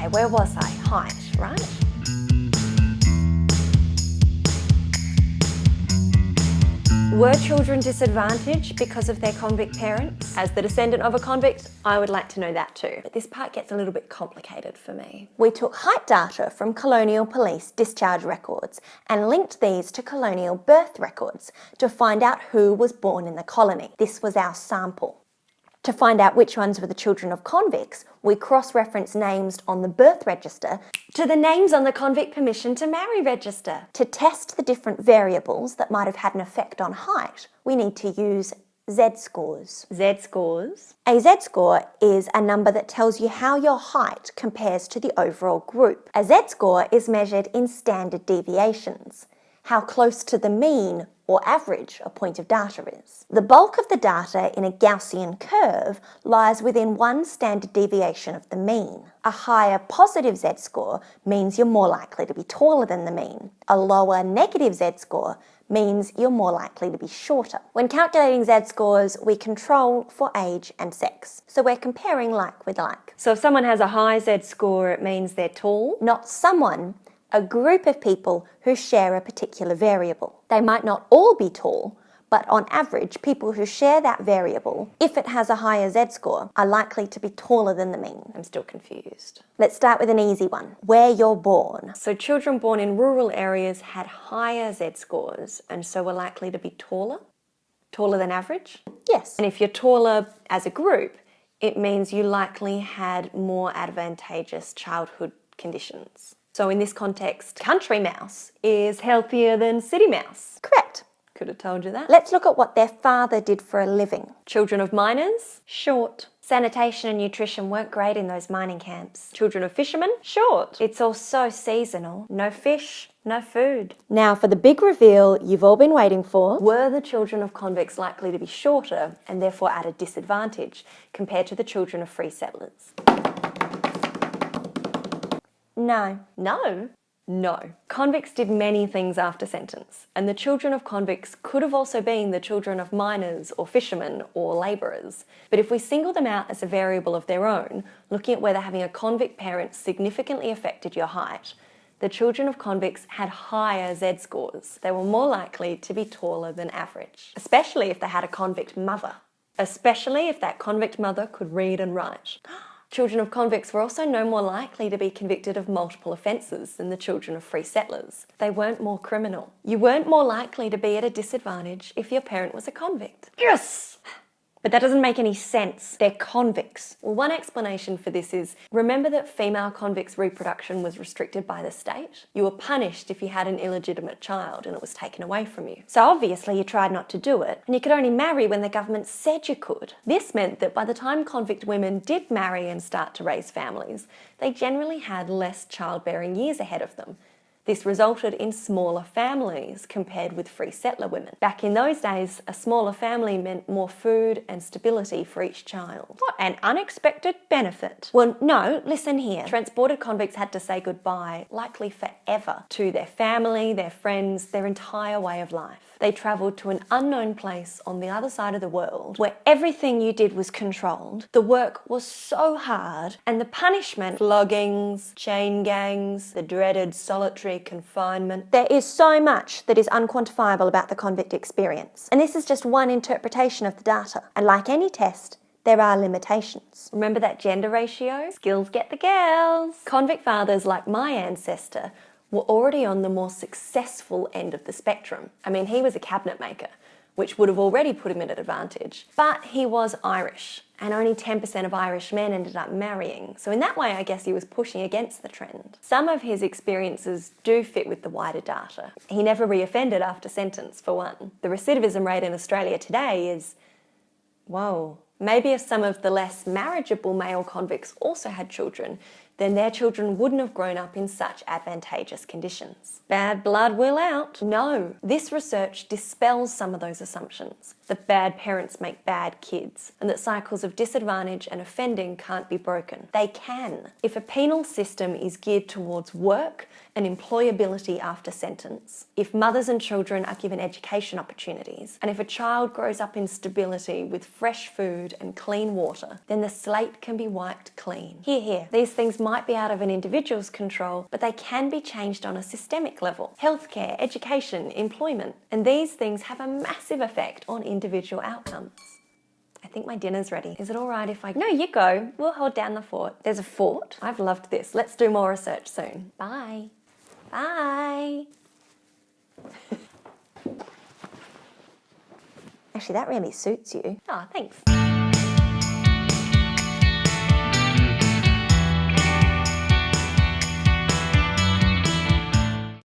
Okay, where was I? Height, right? Were children disadvantaged because of their convict parents? As the descendant of a convict, I would like to know that too. But this part gets a little bit complicated for me. We took height data from colonial police discharge records and linked these to colonial birth records to find out who was born in the colony. This was our sample. To find out which ones were the children of convicts, we cross-referenced names on the birth register to the names on the convict permission to marry register. To test the different variables that might have had an effect on height, we need to use Z-scores. Z-scores? A Z-score is a number that tells you how your height compares to the overall group. A Z-score is measured in standard deviations, how close to the mean or average a point of data is. The bulk of the data in a Gaussian curve lies within one standard deviation of the mean. A higher positive Z-score means you're more likely to be taller than the mean. A lower negative Z-score means you're more likely to be shorter. When calculating Z-scores, we control for age and sex. So we're comparing like with like. So if someone has a high Z-score, it means they're tall? Not someone. A group of people who share a particular variable. They might not all be tall, but on average, people who share that variable, if it has a higher Z-score, are likely to be taller than the mean. I'm still confused. Let's start with an easy one. Where you're born. So children born in rural areas had higher Z-scores and so were likely to be taller? Taller than average? Yes. And if you're taller as a group, it means you likely had more advantageous childhood conditions. So in this context, country mouse is healthier than city mouse. Correct. Could have told you that. Let's look at what their father did for a living. Children of miners? Short. Sanitation and nutrition weren't great in those mining camps. Children of fishermen? Short. It's all so seasonal. No fish, no food. Now for the big reveal you've all been waiting for. Were the children of convicts likely to be shorter and therefore at a disadvantage compared to the children of free settlers? No. No? No. Convicts did many things after sentence, and the children of convicts could have also been the children of miners or fishermen or labourers. But if we single them out as a variable of their own, looking at whether having a convict parent significantly affected your height, the children of convicts had higher Z-scores. They were more likely to be taller than average, especially if they had a convict mother, especially if that convict mother could read and write. Children of convicts were also no more likely to be convicted of multiple offences than the children of free settlers. They weren't more criminal. You weren't more likely to be at a disadvantage if your parent was a convict. Yes! But that doesn't make any sense. They're convicts. Well, one explanation for this is, remember that female convicts' reproduction was restricted by the state? You were punished if you had an illegitimate child and it was taken away from you. So obviously you tried not to do it, and you could only marry when the government said you could. This meant that by the time convict women did marry and start to raise families, they generally had less childbearing years ahead of them. This resulted in smaller families compared with free settler women. Back in those days, a smaller family meant more food and stability for each child. What an unexpected benefit. Well, no, listen here. Transported convicts had to say goodbye, likely forever, to their family, their friends, their entire way of life. They travelled to an unknown place on the other side of the world where everything you did was controlled, the work was so hard, and the punishment, floggings, chain gangs, the dreaded solitary confinement. There is so much that is unquantifiable about the convict experience. And this is just one interpretation of the data. And like any test, there are limitations. Remember that gender ratio? Skills get the girls. Convict fathers like my ancestor were already on the more successful end of the spectrum. I mean, he was a cabinet maker, which would have already put him at an advantage. But he was Irish, and only 10% of Irish men ended up marrying. So in that way, I guess he was pushing against the trend. Some of his experiences do fit with the wider data. He never reoffended after sentence, for one. The recidivism rate in Australia today is, whoa. Maybe if some of the less marriageable male convicts also had children, then their children wouldn't have grown up in such advantageous conditions. Bad blood will out. No, this research dispels some of those assumptions, that bad parents make bad kids, and that cycles of disadvantage and offending can't be broken. They can. If a penal system is geared towards work and employability after sentence, if mothers and children are given education opportunities, and if a child grows up in stability with fresh food and clean water, then the slate can be wiped clean. Here. These things might be out of an individual's control, but they can be changed on a systemic level. Healthcare, education, employment, and these things have a massive effect on individual outcomes. I think my dinner's ready. Is it all right if I... No, you go. We'll hold down the fort. There's a fort? I've loved this. Let's do more research soon. Bye. Bye. Actually, that really suits you. Oh, thanks.